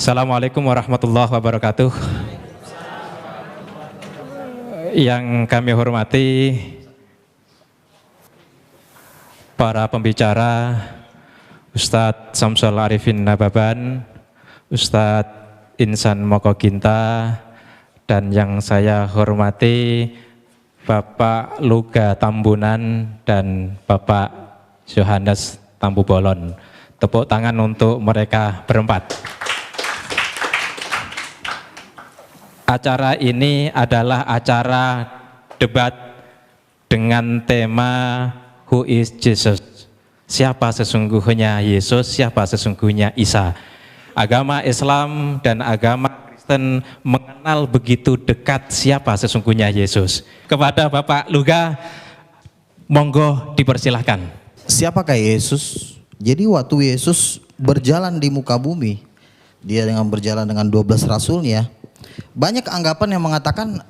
Assalamualaikum warahmatullahi wabarakatuh. Yang kami hormati para pembicara, Ustadz Samsul Arifin Nababan, Ustadz Insan Moko Ginta, dan yang saya hormati Bapak Luga Tambunan dan Bapak Yohanes Tambubolon. Tepuk tangan untuk mereka berempat. Acara ini adalah acara debat dengan tema Who is Jesus? Siapa sesungguhnya Yesus, siapa sesungguhnya Isa? Agama Islam dan agama Kristen mengenal begitu dekat siapa sesungguhnya Yesus. Kepada Bapak Luga, monggo dipersilahkan. Siapakah Yesus? Jadi waktu Yesus berjalan di muka bumi, dia dengan berjalan dengan 12 rasulnya, banyak anggapan yang mengatakan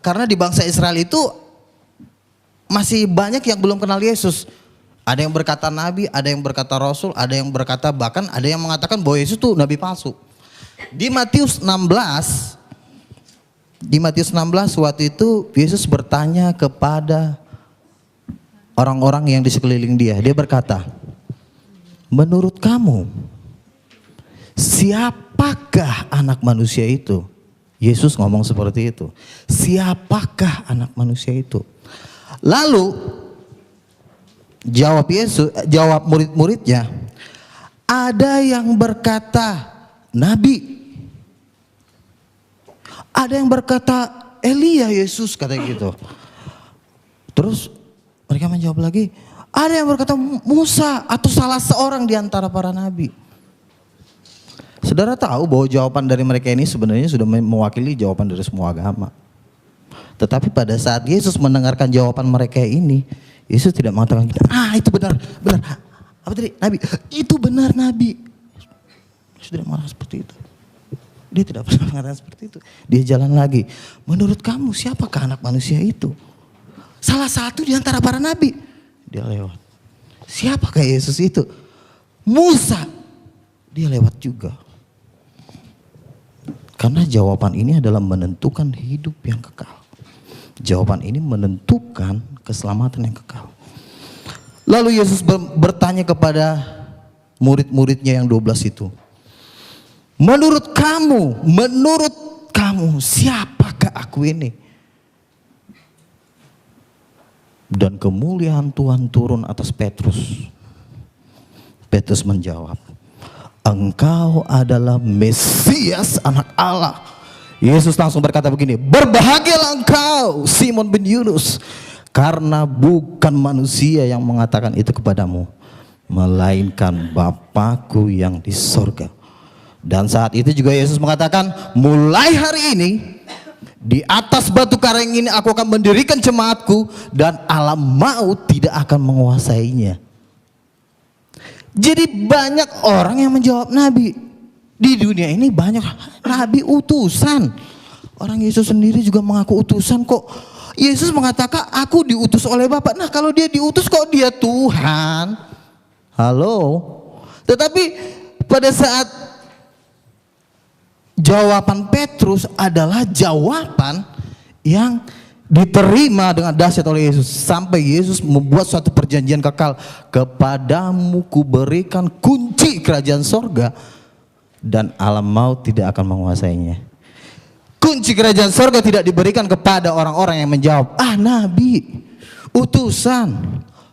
karena di bangsa Israel itu masih banyak yang belum kenal Yesus. Ada yang berkata nabi, ada yang berkata rasul, ada yang berkata bahkan ada yang mengatakan bahwa Yesus itu nabi palsu. Di Matius 16 waktu itu Yesus bertanya kepada orang-orang yang di sekeliling dia. Dia berkata, menurut kamu siapakah anak manusia itu? Yesus ngomong seperti itu. Siapakah anak manusia itu? Lalu jawab murid-muridnya, ada yang berkata nabi, ada yang berkata Elia Yesus, katanya gitu. Terus mereka menjawab lagi, ada yang berkata Musa atau salah seorang di antara para nabi. Saudara tahu bahwa jawaban dari mereka ini sebenarnya sudah mewakili jawaban dari semua agama. Tetapi pada saat Yesus mendengarkan jawaban mereka ini, Yesus tidak mengatakan, itu benar. Apa tadi? Nabi. Itu benar nabi. Yesus tidak mengatakan seperti itu. Dia tidak pernah mengatakan seperti itu. Dia jalan lagi. Menurut kamu siapakah anak manusia itu? Salah satu di antara para nabi. Dia lewat. Siapakah Yesus itu? Musa. Dia lewat juga. Karena jawaban ini adalah menentukan hidup yang kekal. Jawaban ini menentukan keselamatan yang kekal. Lalu Yesus bertanya kepada murid-muridnya yang 12 itu. Menurut kamu siapakah aku ini? Dan kemuliaan Tuhan turun atas Petrus. Petrus menjawab, engkau adalah Mesias, anak Allah. Yesus langsung berkata begini, berbahagialah engkau Simon bin Yunus, karena bukan manusia yang mengatakan itu kepadamu, melainkan Bapa-Ku yang di sorga. Dan saat itu juga Yesus mengatakan, mulai hari ini di atas batu karang ini aku akan mendirikan jemaatku, dan alam maut tidak akan menguasainya. Jadi banyak orang yang menjawab nabi. Di dunia ini banyak nabi utusan. Orang Yesus sendiri juga mengaku utusan kok. Yesus mengatakan aku diutus oleh Bapa. Nah kalau dia diutus kok dia Tuhan? Halo. Tetapi pada saat jawaban Petrus adalah jawaban yang diterima dengan dahsyat oleh Yesus. Sampai Yesus membuat suatu perjanjian kekal. Kepadamu kuberikan kunci kerajaan sorga, dan alam maut tidak akan menguasainya. Kunci kerajaan sorga tidak diberikan kepada orang-orang yang menjawab, nabi, utusan,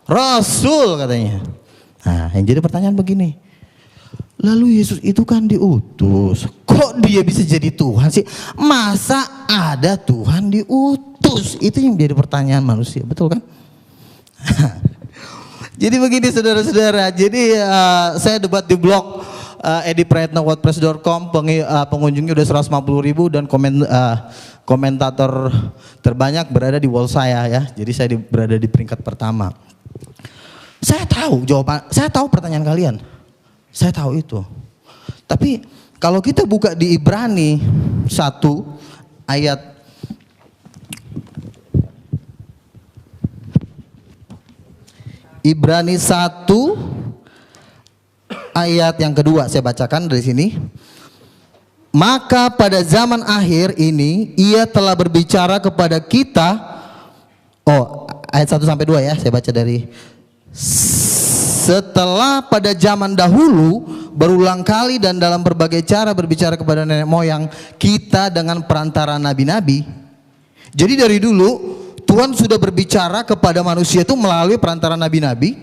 rasul katanya. Nah yang jadi pertanyaan begini, lalu Yesus itu kan diutus, kok dia bisa jadi Tuhan sih? Masa ada Tuhan diutus? Itu yang jadi pertanyaan manusia, betul kan? Jadi begini saudara-saudara, jadi saya debat di blog ediprayetnawordpress.com, pengunjungnya udah 150.000 dan komentator terbanyak berada di wall saya ya. Jadi saya berada di peringkat pertama. Saya tahu jawaban, saya tahu pertanyaan kalian. Saya tahu itu. Tapi kalau kita buka di Ibrani 1 ayat Ibrani 1 ayat yang kedua, saya bacakan dari sini. Maka pada zaman akhir ini ia telah berbicara kepada kita. Oh, ayat 1 sampai 2 ya, saya baca dari. Setelah pada zaman dahulu berulang kali dan dalam berbagai cara berbicara kepada nenek moyang kita dengan perantara nabi-nabi. Jadi dari dulu Tuhan sudah berbicara kepada manusia itu melalui perantara nabi-nabi.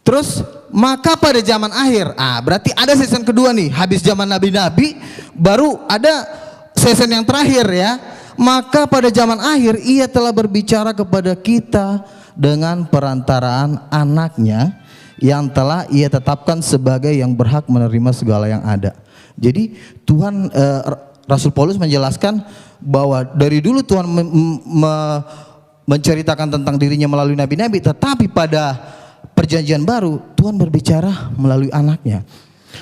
Terus maka pada zaman akhir, berarti ada season kedua nih. Habis zaman nabi-nabi baru ada season yang terakhir ya. Maka pada zaman akhir ia telah berbicara kepada kita dengan perantaraan anaknya yang telah ia tetapkan sebagai yang berhak menerima segala yang ada. Jadi Tuhan, Rasul Paulus menjelaskan bahwa dari dulu Tuhan menceritakan tentang dirinya melalui nabi-nabi, tetapi pada perjanjian baru Tuhan berbicara melalui anaknya.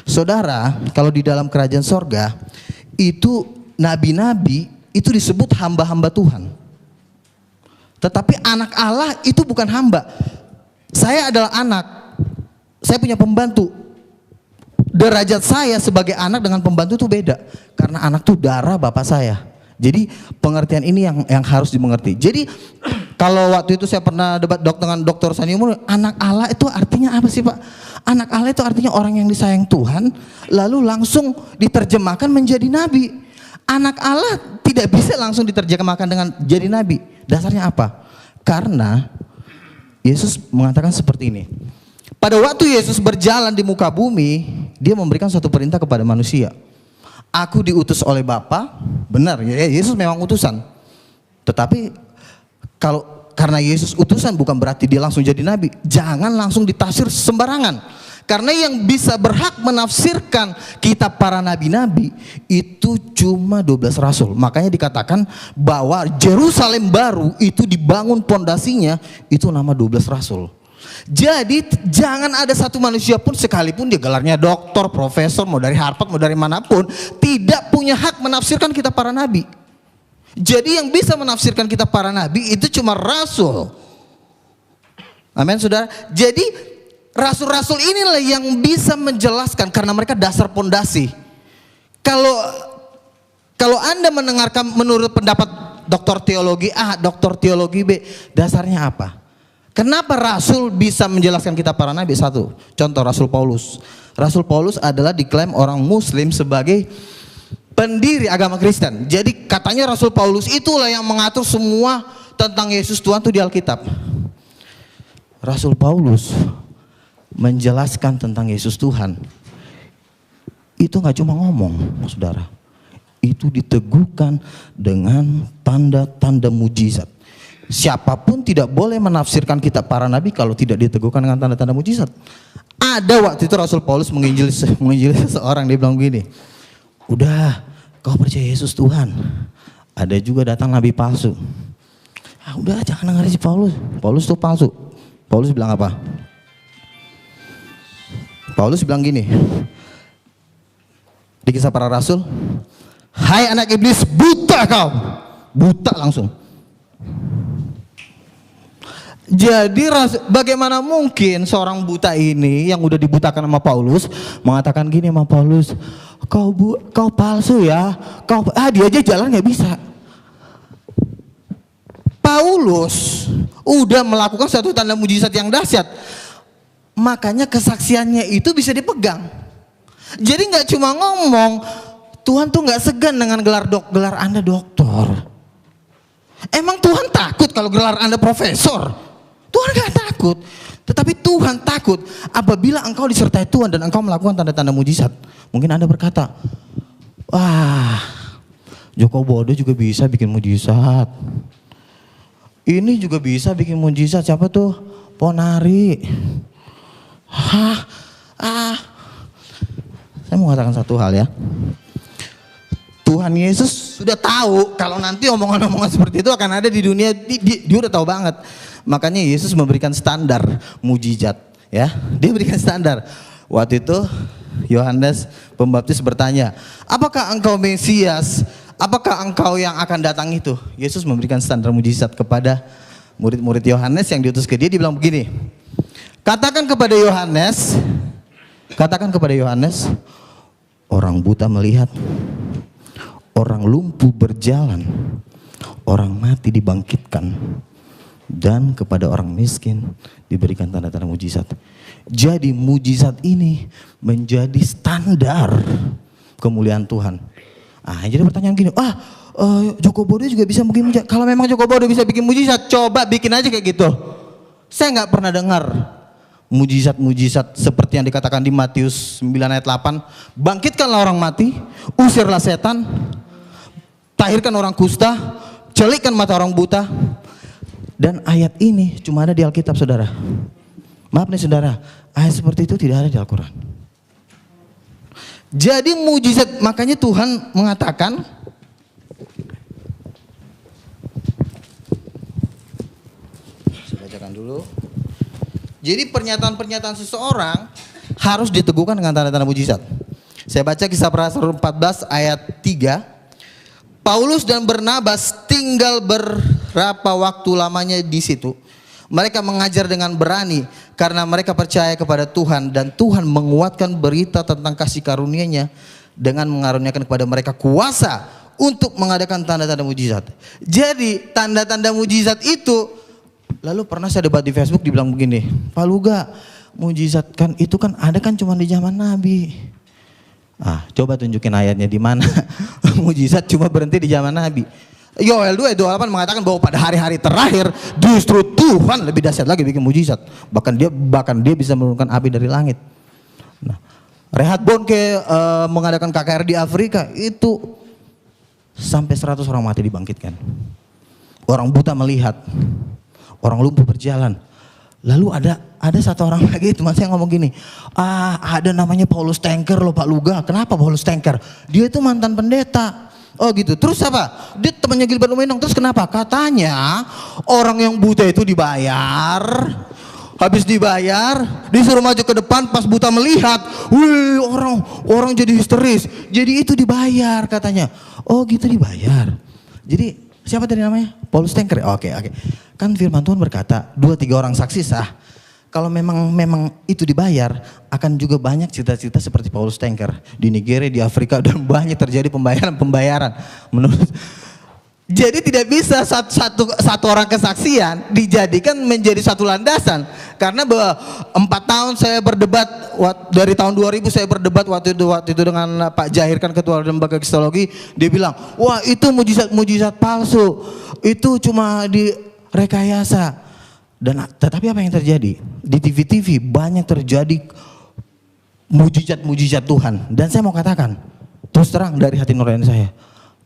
Saudara, kalau di dalam kerajaan sorga itu nabi-nabi itu disebut hamba-hamba Tuhan. Tetapi anak Allah itu bukan hamba. Saya adalah anak, saya punya pembantu. Derajat saya sebagai anak dengan pembantu itu beda. Karena anak itu darah bapak saya. Jadi pengertian ini yang harus dimengerti. Jadi kalau waktu itu saya pernah debat dengan Dr. Sani Umur, anak Allah itu artinya apa sih Pak? Anak Allah itu artinya orang yang disayang Tuhan, lalu langsung diterjemahkan menjadi nabi. Anak Allah tidak bisa langsung diterjemahkan dengan jadi nabi. Dasarnya apa? Karena Yesus mengatakan seperti ini. Pada waktu Yesus berjalan di muka bumi, dia memberikan suatu perintah kepada manusia. Aku diutus oleh Bapa, benar ya, Yesus memang utusan. Tetapi karena Yesus utusan bukan berarti dia langsung jadi nabi. Jangan langsung ditafsir sembarangan. Karena yang bisa berhak menafsirkan kitab para nabi-nabi itu cuma 12 rasul. Makanya dikatakan bahwa Yerusalem baru itu dibangun pondasinya itu nama 12 rasul. Jadi jangan ada satu manusia pun sekalipun dia gelarnya doktor, profesor, mau dari Harvard, mau dari manapun, tidak punya hak menafsirkan kitab para nabi. Jadi yang bisa menafsirkan kitab para nabi itu cuma rasul. Amin saudara. Jadi rasul-rasul inilah yang bisa menjelaskan karena mereka dasar pondasi. Kalau Anda mendengarkan menurut pendapat doktor teologi A, doktor teologi B, dasarnya apa? Kenapa rasul bisa menjelaskan kitab para nabi? Satu, contoh Rasul Paulus. Rasul Paulus adalah diklaim orang muslim sebagai pendiri agama Kristen. Jadi katanya Rasul Paulus itulah yang mengatur semua tentang Yesus Tuhan itu di Alkitab. Rasul Paulus menjelaskan tentang Yesus Tuhan itu nggak cuma ngomong, saudara. Itu diteguhkan dengan tanda-tanda mujizat. Siapapun tidak boleh menafsirkan kitab para nabi kalau tidak diteguhkan dengan tanda-tanda mujizat. Ada waktu itu Rasul Paulus menginjili seseorang, dia bilang begini, udah kau percaya Yesus Tuhan. Ada juga datang nabi palsu. Udah jangan dengar si Paulus. Paulus itu palsu. Paulus bilang apa? Paulus bilang gini di Kisah Para Rasul, hai anak iblis, buta kau. Buta langsung. Jadi bagaimana mungkin seorang buta ini yang udah dibutakan sama Paulus mengatakan gini sama Paulus, kau palsu ya, dia aja jalan nggak bisa. Paulus udah melakukan satu tanda mujizat yang dahsyat, makanya kesaksiannya itu bisa dipegang. Jadi nggak cuma ngomong, Tuhan tuh nggak segan dengan gelar Anda doktor. Emang Tuhan takut kalau gelar Anda profesor? Tuhan gak takut, tetapi Tuhan takut apabila engkau disertai Tuhan dan engkau melakukan tanda-tanda mujizat. Mungkin Anda berkata, wah, Joko Bodo juga bisa bikin mujizat. Ini juga bisa bikin mujizat, siapa tuh? Ponari. Saya mau katakan satu hal ya. Tuhan Yesus sudah tahu kalau nanti omongan-omongan seperti itu akan ada di dunia, dia udah tahu banget. Makanya Yesus memberikan standar mujizat, ya. Dia berikan standar. Waktu itu Yohanes Pembaptis bertanya, apakah engkau Mesias? Apakah engkau yang akan datang itu? Yesus memberikan standar mujizat kepada murid-murid Yohanes yang diutus ke dia. Dia bilang begini, katakan kepada Yohanes, orang buta melihat, orang lumpuh berjalan, orang mati dibangkitkan, dan kepada orang miskin diberikan tanda-tanda mujizat. Jadi mujizat ini menjadi standar kemuliaan Tuhan. Jadi pertanyaan gini, Joko Bodo juga bisa bikin mujizat. Kalau memang Joko Bodo bisa bikin mujizat, coba bikin aja kayak gitu. Saya nggak pernah dengar mujizat-mujizat seperti yang dikatakan di Matius 9 ayat 8. Bangkitkanlah orang mati, usirlah setan, tahirkan orang kusta, celikkan mata orang buta. Dan ayat ini cuma ada di Alkitab, saudara. Maaf nih saudara, ayat seperti itu tidak ada di Al-Quran. Jadi mujizat, makanya Tuhan mengatakan, saya bacakan dulu. Jadi pernyataan-pernyataan seseorang harus diteguhkan dengan tanda-tanda mujizat. Saya baca Kisah Para Rasul 14 ayat 3. Paulus dan Barnabas tinggal berapa waktu lamanya di situ. Mereka mengajar dengan berani karena mereka percaya kepada Tuhan, dan Tuhan menguatkan berita tentang kasih karunia-Nya dengan mengaruniakan kepada mereka kuasa untuk mengadakan tanda-tanda mujizat. Jadi tanda-tanda mujizat itu, lalu pernah saya debat di Facebook, dibilang begini, Pak Luga, mujizat kan itu kan ada kan cuma di zaman Nabi. Coba tunjukin ayatnya di mana mujizat cuma berhenti di zaman Nabi. Yoel 2:28 mengatakan bahwa pada hari-hari terakhir justru Tuhan lebih dahsyat lagi bikin mujizat. Bahkan dia bisa menurunkan api dari langit. Reinhard Bonnke mengadakan KKR di Afrika itu sampai 100 orang mati dibangkitkan. Orang buta melihat, orang lumpuh berjalan. Lalu ada satu orang lagi, teman saya ngomong gini, ada namanya Paulus Tanker loh Pak Luga. Kenapa Paulus Tanker? Dia itu mantan pendeta. Oh gitu, terus apa? Dia temannya Gilbert Lumenong, terus kenapa? Katanya orang yang buta itu dibayar, habis dibayar disuruh maju ke depan, pas buta melihat, wih orang jadi histeris. Jadi itu dibayar katanya. Oh gitu, dibayar. Jadi siapa tadi namanya? Paulus Tanker. Oke. Kan firman Tuhan berkata 2-3 orang saksi sah. Kalau memang itu dibayar, akan juga banyak cerita-cerita seperti Paulus Tanker di Nigeria, di Afrika, dan banyak terjadi pembayaran. Jadi tidak bisa satu orang kesaksian dijadikan menjadi satu landasan. Karena 4 tahun saya berdebat, dari tahun 2000 saya berdebat waktu itu dengan Pak Jahir, kan ketua lembaga kristologi. Dia bilang, wah itu mujizat palsu, itu cuma direkayasa. Tetapi apa yang terjadi? Di TV-TV banyak terjadi mujizat Tuhan. Dan saya mau katakan, terus terang dari hati nurani saya,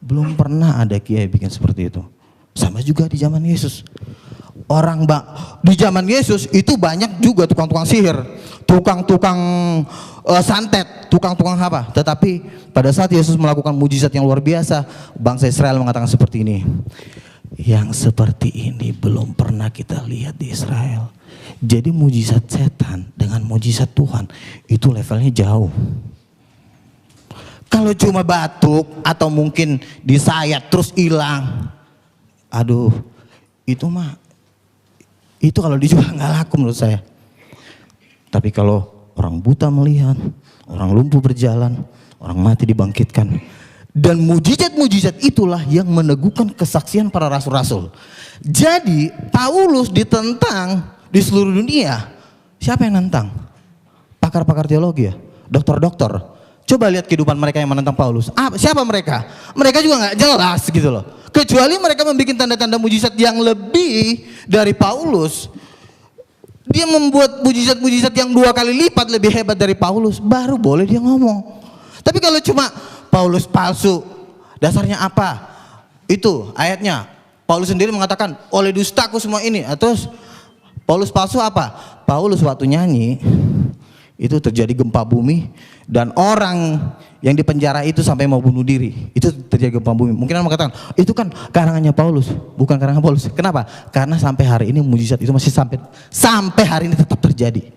belum pernah ada kiai bikin seperti itu. Sama juga di zaman Yesus. Di zaman Yesus itu banyak juga tukang-tukang sihir, tukang-tukang santet, tukang-tukang apa. Tetapi pada saat Yesus melakukan mujizat yang luar biasa, bangsa Israel mengatakan seperti ini, yang seperti ini belum pernah kita lihat di Israel. Jadi mujizat setan dengan mujizat Tuhan itu levelnya jauh. Kalau cuma batuk atau mungkin disayat terus hilang, itu kalau dijual nggak laku menurut saya. Tapi kalau orang buta melihat, orang lumpuh berjalan, orang mati dibangkitkan, dan mujizat-mujizat itulah yang meneguhkan kesaksian para rasul-rasul. Jadi Paulus ditentang di seluruh dunia. Siapa yang nantang? Pakar-pakar teologi ya, dokter-dokter. Coba lihat kehidupan mereka yang menentang Paulus. Siapa mereka? Mereka juga nggak jelas gitu loh. Kecuali mereka membuat tanda-tanda mujizat yang lebih dari Paulus. Dia membuat mujizat-mujizat yang 2 kali lipat lebih hebat dari Paulus, baru boleh dia ngomong. Tapi kalau cuma Paulus palsu, dasarnya apa? Itu ayatnya. Paulus sendiri mengatakan, oleh dustaku semua ini. Terus Paulus palsu apa? Paulus waktu nyanyi itu terjadi gempa bumi, dan orang yang di penjara itu sampai mau bunuh diri. Itu terjadi gempa bumi. Mungkin orang mengatakan, itu kan karangannya Paulus, bukan karangan Paulus. Kenapa? Karena sampai hari ini mujizat itu masih sampai hari ini tetap terjadi.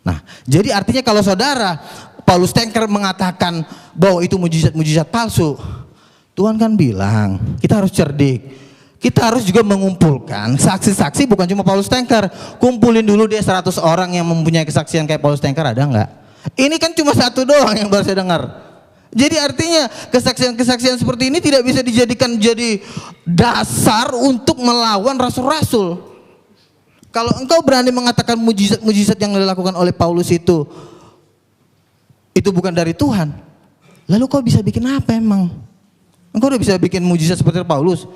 Nah, jadi artinya kalau saudara Paulus Tanker mengatakan bahwa itu mujizat-mujizat palsu, Tuhan kan bilang kita harus cerdik. Kita harus juga mengumpulkan saksi-saksi, bukan cuma Paulus Tanker. Kumpulin dulu dia 100 orang yang mempunyai kesaksian kayak Paulus Tanker, ada enggak? Ini kan cuma satu doang yang baru saya dengar. Jadi artinya kesaksian-kesaksian seperti ini tidak bisa dijadikan jadi dasar untuk melawan rasul-rasul. Kalau engkau berani mengatakan mujizat-mujizat yang dilakukan oleh Paulus itu bukan dari Tuhan, lalu kau bisa bikin apa emang? Engkau udah bisa bikin mujizat seperti Paulus?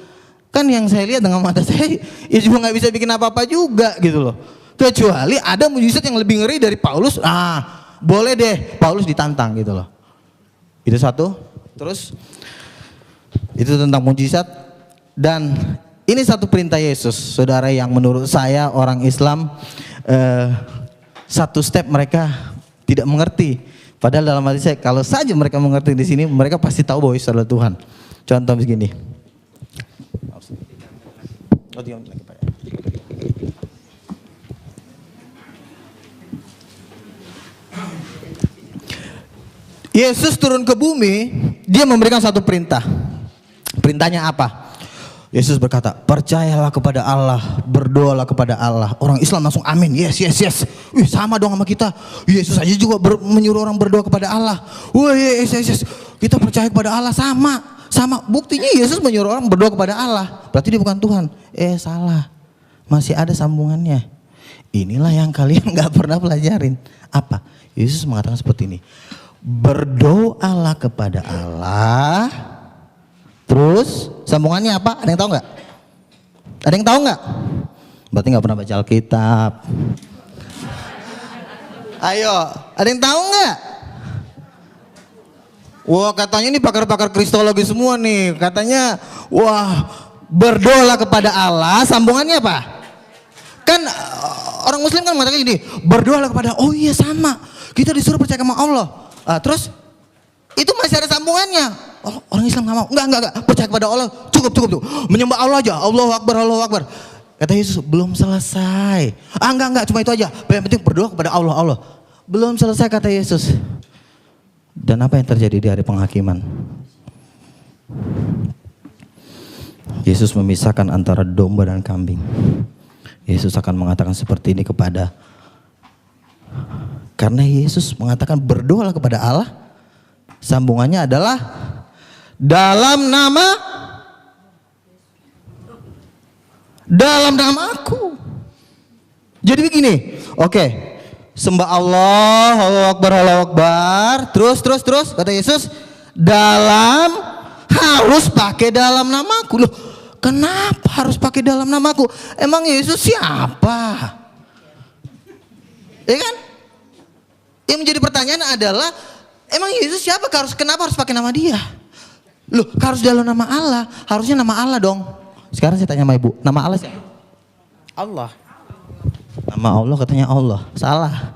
Kan yang saya lihat dengan mata saya, ya juga nggak bisa bikin apa-apa juga gitu loh. Kecuali ada mujizat yang lebih ngeri dari Paulus, boleh deh Paulus ditantang gitu loh. Itu satu. Terus itu tentang mujizat. Dan ini satu perintah Yesus, saudara, yang menurut saya orang Islam satu step mereka tidak mengerti. Padahal dalam hati saya, kalau saja mereka mengerti di sini, mereka pasti tahu bahwa Yesus adalah Tuhan. Contoh begini. Yesus turun ke bumi, dia memberikan satu perintah. Perintahnya apa? Yesus berkata, percayalah kepada Allah, berdoalah kepada Allah. Orang Islam langsung amin, yes. Wih, sama dong sama kita. Yesus aja juga menyuruh orang berdoa kepada Allah. Wih, yes. Kita percaya kepada Allah, sama. Buktinya Yesus menyuruh orang berdoa kepada Allah. Berarti dia bukan Tuhan. Salah. Masih ada sambungannya. Inilah yang kalian gak pernah pelajarin. Apa? Yesus mengatakan seperti ini. Berdoalah kepada Allah. Terus sambungannya apa? Ada yang tahu nggak? Ada yang tahu nggak? Berarti nggak pernah baca Alkitab. Ayo, ada yang tahu nggak? Wah, katanya ini pakar-pakar kristologi semua nih. Katanya, wah, berdoalah kepada Allah. Sambungannya apa? Kan orang Muslim kan mengatakan ini, berdoalah kepada. Oh iya, sama. Kita disuruh percaya sama Allah. Terus itu masih ada sambungannya. Oh, orang Islam nggak mau. Enggak. Percaya kepada Allah. Cukup tuh. Menyembah Allah aja. Allahu Akbar. Kata Yesus, belum selesai. Enggak. Cuma itu aja. Yang penting berdoa kepada Allah. Belum selesai kata Yesus. Dan apa yang terjadi di hari penghakiman? Yesus memisahkan antara domba dan kambing. Yesus akan mengatakan seperti ini karena Yesus mengatakan berdoalah kepada Allah. Sambungannya adalah dalam namaku. Jadi begini, oke. Sembah Allah, Allahu Akbar. Terus kata Yesus, harus pakai dalam namaku. Loh, kenapa harus pakai dalam namaku? Emang Yesus siapa? Ya kan? Yang menjadi pertanyaan adalah, emang Yesus siapa? Kenapa harus pakai nama dia? Loh, harus dalam nama Allah. Harusnya nama Allah dong. Sekarang saya tanya sama ibu, nama Allah siapa? Allah. Nama Allah katanya Allah. Salah.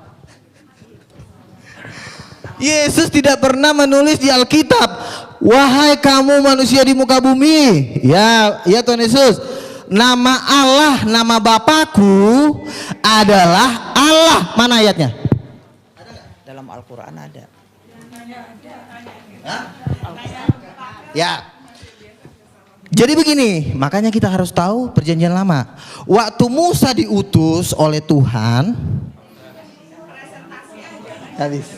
Yesus tidak pernah menulis di Alkitab, wahai kamu manusia di muka bumi. Ya Tuhan Yesus. Nama Allah, nama Bapakku adalah Allah. Mana ayatnya? Dalam Al-Quran ada. Ya. Jadi begini, makanya kita harus tahu perjanjian lama. Waktu Musa diutus oleh Tuhan, habis.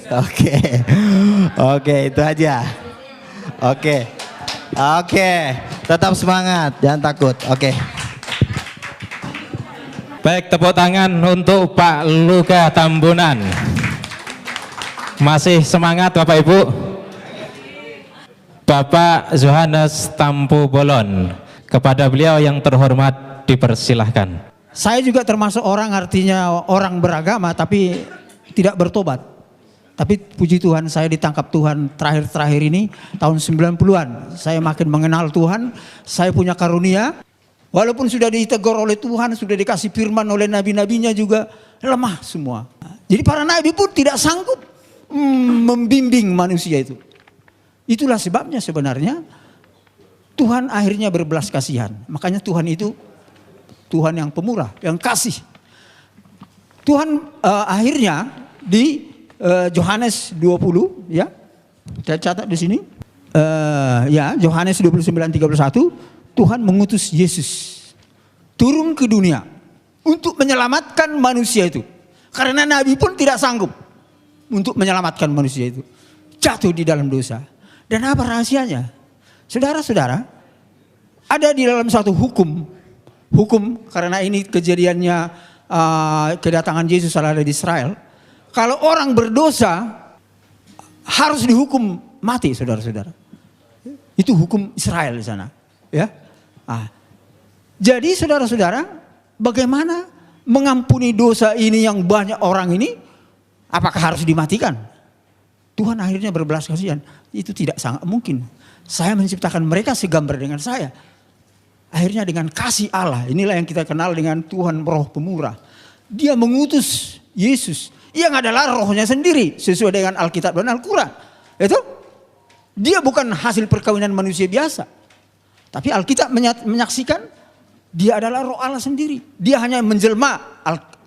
Oke, itu aja. Oke. Tetap semangat, jangan takut. Oke. Baik, tepuk tangan untuk Pak Luka Tambunan. Masih semangat Bapak Ibu? Bapak Yohanes Tampu Bolon, kepada beliau yang terhormat dipersilahkan. Saya juga termasuk orang, artinya orang beragama tapi tidak bertobat. Tapi puji Tuhan, saya ditangkap Tuhan terakhir-terakhir ini tahun 90-an. Saya makin mengenal Tuhan, saya punya karunia. Walaupun sudah ditegur oleh Tuhan, sudah dikasih firman oleh nabi-nabinya juga lemah semua. Jadi para nabi pun tidak sanggup membimbing manusia itu. Itulah sebabnya sebenarnya Tuhan akhirnya berbelas kasihan. Makanya Tuhan itu Tuhan yang pemurah, yang kasih. Tuhan akhirnya di Yohanes 20, ya, saya catat di sini. Yohanes 29:31, Tuhan mengutus Yesus turun ke dunia untuk menyelamatkan manusia itu. Karena nabi pun tidak sanggup. untuk menyelamatkan manusia itu. Jatuh di dalam dosa. Dan apa rahasianya? Saudara-saudara, ada di dalam suatu hukum. Hukum karena ini kejadiannya kedatangan Yesus ada di Israel. Kalau orang berdosa harus dihukum mati, saudara-saudara. Itu hukum Israel di sana. Ya. Jadi saudara-saudara, bagaimana mengampuni dosa ini yang banyak orang ini? Apakah harus dimatikan? Tuhan akhirnya berbelas kasihan. Itu tidak sangat mungkin. Saya menciptakan mereka segambar dengan saya. Akhirnya dengan kasih Allah, inilah yang kita kenal dengan Tuhan Roh Pemurah. Dia mengutus Yesus yang adalah rohnya sendiri sesuai dengan Alkitab dan Al-Quran. Itu dia bukan hasil perkawinan manusia biasa. Tapi Alkitab menyaksikan dia adalah roh Allah sendiri. Dia hanya menjelma.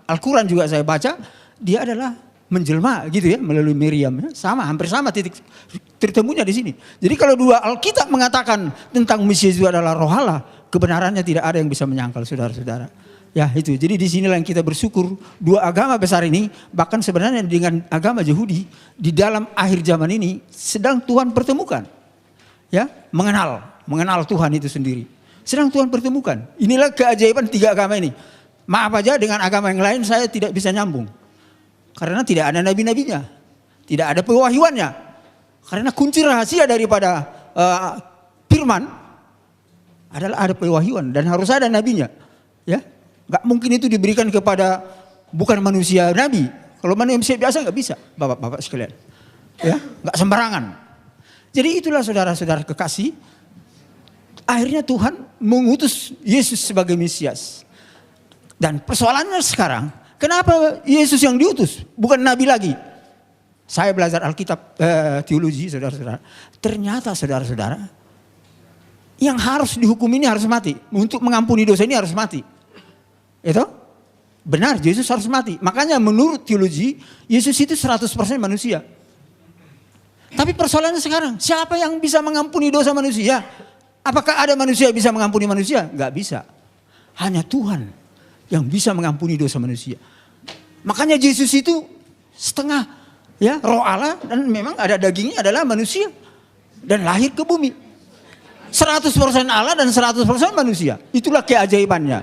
Al-Quran juga saya baca, dia adalah menjelma gitu ya melalui Miriam. Sama, hampir sama titik tertemunya di sini. Jadi kalau dua Alkitab mengatakan tentang Mesias itu adalah roh Allah, kebenarannya tidak ada yang bisa menyangkal, saudara-saudara. Ya itu, jadi di sinilah yang kita bersyukur dua agama besar ini, bahkan sebenarnya dengan agama Yahudi di dalam akhir zaman ini sedang Tuhan pertemukan. Ya, mengenal Tuhan itu sendiri. Sedang Tuhan pertemukan. Inilah keajaiban tiga agama ini. Maaf aja dengan agama yang lain saya tidak bisa nyambung. Karena tidak ada nabi-nabinya. Tidak ada pewahyuannya. Karena kunci rahasia daripada firman adalah ada pewahyuan dan harus ada nabinya. Ya, nggak mungkin itu diberikan kepada bukan manusia nabi. Kalau manusia biasa nggak bisa, bapak-bapak sekalian. Ya, nggak sembarangan. Jadi itulah saudara-saudara kekasih. Akhirnya Tuhan mengutus Yesus sebagai Mesias. Dan persoalannya sekarang, kenapa Yesus yang diutus, bukan nabi lagi? Saya belajar Alkitab teologi, saudara-saudara. Ternyata saudara-saudara, yang harus dihukum ini harus mati. Untuk mengampuni dosa ini harus mati. Itu benar, Yesus harus mati. Makanya menurut teologi, Yesus itu 100% manusia. Tapi persoalannya sekarang, siapa yang bisa mengampuni dosa manusia? Apakah ada manusia yang bisa mengampuni manusia? Enggak bisa. Hanya Tuhan yang bisa mengampuni dosa manusia. Makanya Yesus itu setengah ya roh Allah dan memang ada dagingnya adalah manusia. Dan lahir ke bumi. 100% Allah dan 100% manusia. Itulah keajaibannya.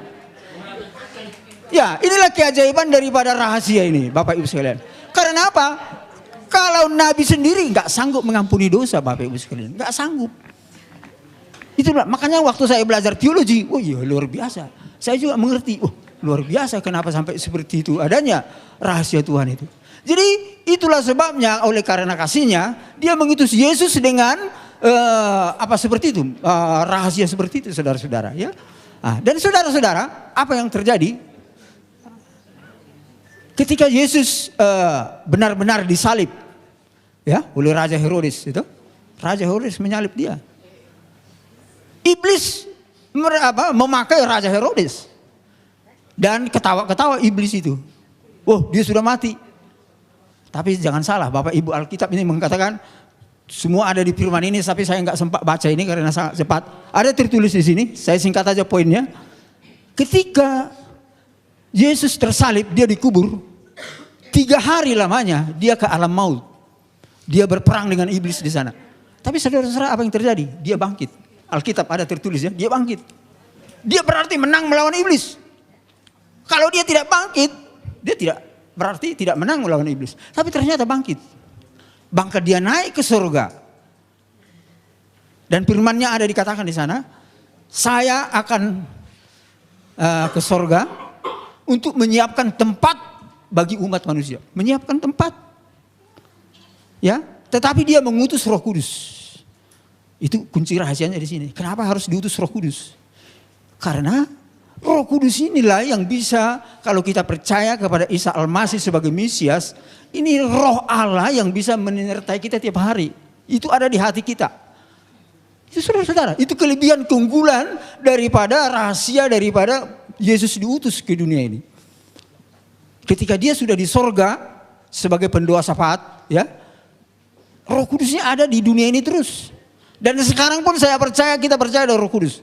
Ya, inilah keajaiban daripada rahasia ini, Bapak Ibu sekalian. Karena apa? Kalau Nabi sendiri nggak sanggup mengampuni dosa, Bapak Ibu sekalian, nggak sanggup. Itulah makanya waktu saya belajar teologi, oh iya luar biasa. Saya juga mengerti, oh luar biasa kenapa sampai seperti itu adanya rahasia Tuhan itu. Jadi itulah sebabnya oleh karena kasihnya dia mengutus Yesus dengan seperti itu, rahasia seperti itu, saudara-saudara. Ya, dan saudara-saudara, apa yang terjadi? Ketika Yesus benar-benar disalib, ya, oleh Raja Herodes itu, Raja Herodes menyalib dia. Iblis memakai Raja Herodes dan ketawa-ketawa iblis itu. Oh, dia sudah mati. Tapi jangan salah, Bapak Ibu Alkitab ini mengatakan semua ada di firman ini, tapi saya nggak sempat baca ini karena sangat cepat. Ada tertulis di sini, saya singkat aja poinnya. Ketika Yesus tersalib, dia dikubur. 3 hari lamanya dia ke alam maut. Dia berperang dengan iblis di sana. Tapi saudara-saudara, apa yang terjadi? Dia bangkit. Alkitab ada tertulis ya, dia bangkit. Dia berarti menang melawan iblis. Kalau dia tidak bangkit, dia berarti tidak menang melawan iblis. Tapi ternyata bangkit. Bahkan dia naik ke surga. Dan firman-Nya ada dikatakan di sana, saya akan ke surga untuk menyiapkan tempat bagi umat manusia. Menyiapkan tempat. Ya, tetapi dia mengutus Roh Kudus. Itu kunci rahasianya di sini. Kenapa harus diutus Roh Kudus? Karena Roh Kudus inilah yang bisa, kalau kita percaya kepada Isa Al-Masih sebagai Mesias, ini Roh Allah yang bisa menyertai kita tiap hari. Itu ada di hati kita. Itu saudara-saudara, itu kelebihan keunggulan daripada rahasia daripada Yesus diutus ke dunia ini. Ketika dia sudah di sorga sebagai pendoa syafaat, ya, Roh Kudusnya ada di dunia ini terus. Dan sekarang pun saya percaya, kita percaya ada Roh Kudus.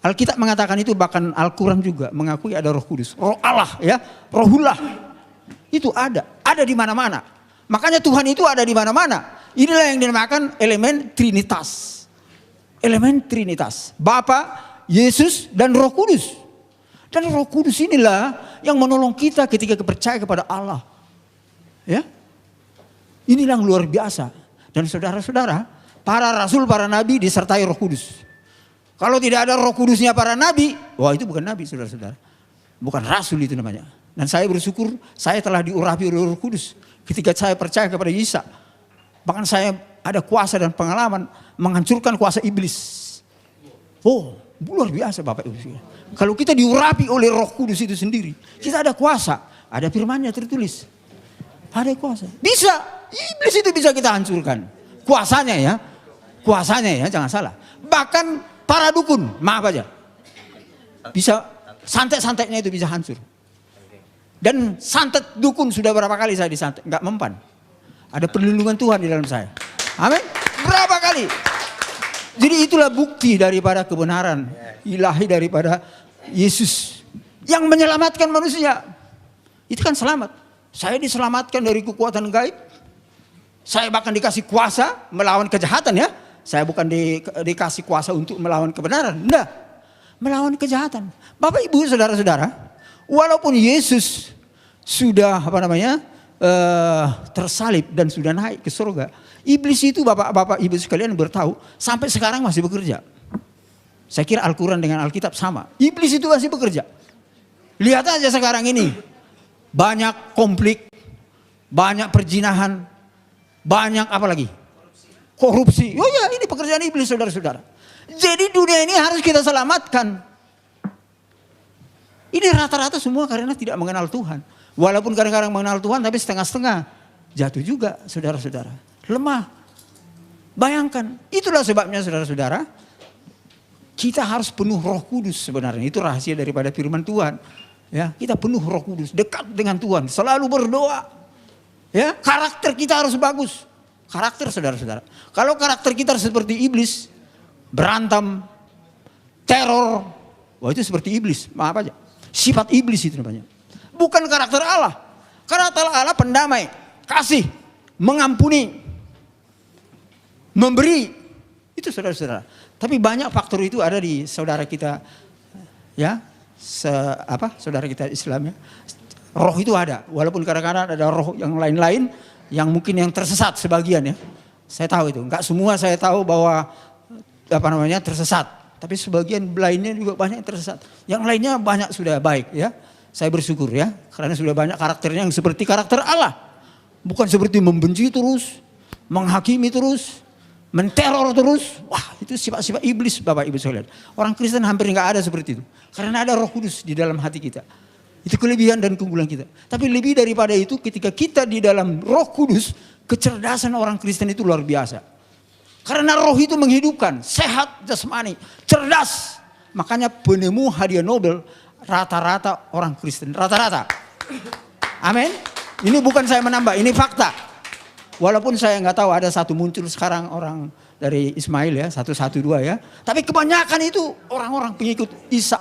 Alkitab mengatakan itu, bahkan Al-Quran juga mengakui ada Roh Kudus. Roh Allah, ya, Rohullah. Itu ada di mana-mana. Makanya Tuhan itu ada di mana-mana. Inilah yang dinamakan elemen Trinitas. Elemen Trinitas. Bapa, Yesus, dan Roh Kudus. Dan Roh Kudus inilah yang menolong kita ketika percaya kepada Allah. Ya, inilah yang luar biasa. Dan saudara-saudara, para rasul, para nabi disertai Roh Kudus. Kalau tidak ada Roh Kudusnya para nabi, wah itu bukan nabi, saudara-saudara. Bukan rasul itu namanya. Dan saya bersyukur saya telah diurapi oleh Roh Kudus ketika saya percaya kepada Isa. Bahkan saya ada kuasa dan pengalaman menghancurkan kuasa iblis. Oh, luar biasa Bapak Ibu. Kalau kita diurapi oleh Roh Kudus itu sendiri, kita ada kuasa, ada firman-Nya tertulis. Ada kuasa. Bisa, iblis itu bisa kita hancurkan. Kuasanya ya, jangan salah. Bahkan para dukun, maaf aja. Bisa santet-santetnya itu bisa hancur. Dan santet dukun sudah berapa kali saya disantet, enggak mempan. Ada perlindungan Tuhan di dalam saya. Amin. Berapa kali? Jadi itulah bukti daripada kebenaran ilahi daripada Yesus yang menyelamatkan manusia. Itu kan selamat. Saya diselamatkan dari kekuatan gaib. Saya bahkan dikasih kuasa melawan kejahatan ya. Saya bukan dikasih kuasa untuk melawan kebenaran. Enggak. Melawan kejahatan. Bapak Ibu saudara-saudara, walaupun Yesus sudah tersalib dan sudah naik ke surga, iblis itu bapak-bapak ibu sekalian bertahu sampai sekarang masih bekerja. Saya kira Al-Quran dengan Alkitab sama. Iblis itu masih bekerja. Lihat aja sekarang ini, banyak konflik, banyak perjinahan, banyak apa lagi? Korupsi. Oh ya, ini pekerjaan iblis saudara-saudara. Jadi dunia ini harus kita selamatkan. Ini rata-rata semua karena tidak mengenal Tuhan. Walaupun kadang-kadang mengenal Tuhan tapi setengah-setengah. Jatuh juga saudara-saudara. Lemah. Bayangkan. Itulah sebabnya saudara-saudara. Kita harus penuh Roh Kudus sebenarnya. Itu rahasia daripada firman Tuhan. Ya, kita penuh Roh Kudus. Dekat dengan Tuhan. Selalu berdoa. Ya, karakter kita harus bagus. Karakter saudara-saudara. Kalau karakter kita seperti iblis. Berantem. Teror. Wah itu seperti iblis. Maaf aja. Sifat iblis itu namanya. Bukan karakter Allah. Karakter Allah pendamai, kasih, mengampuni, memberi. Itu saudara-saudara. Tapi banyak faktor itu ada di saudara kita, ya, saudara kita Islam ya. Roh itu ada. Walaupun kadang-kadang ada roh yang lain-lain, yang mungkin yang tersesat sebagian ya. Saya tahu itu. Enggak semua saya tahu bahwa tersesat. Tapi sebagian lainnya juga banyak yang tersesat. Yang lainnya banyak sudah baik ya. Saya bersyukur ya. Karena sudah banyak karakternya yang seperti karakter Allah. Bukan seperti membenci terus. Menghakimi terus. Menteror terus. Wah itu sifat-sifat iblis Bapak Ibu sekalian. Orang Kristen hampir nggak ada seperti itu. Karena ada Roh Kudus di dalam hati kita. Itu kelebihan dan keunggulan kita. Tapi lebih daripada itu ketika kita di dalam Roh Kudus. Kecerdasan orang Kristen itu luar biasa. Karena roh itu menghidupkan. Sehat jasmani. Cerdas. Makanya penemu hadiah Nobel. Rata-rata orang Kristen. Rata-rata. Amin. Ini bukan saya menambah. Ini fakta. Walaupun saya nggak tahu ada satu muncul sekarang orang dari Ismail ya. 112 ya. Tapi kebanyakan itu orang-orang pengikut Isa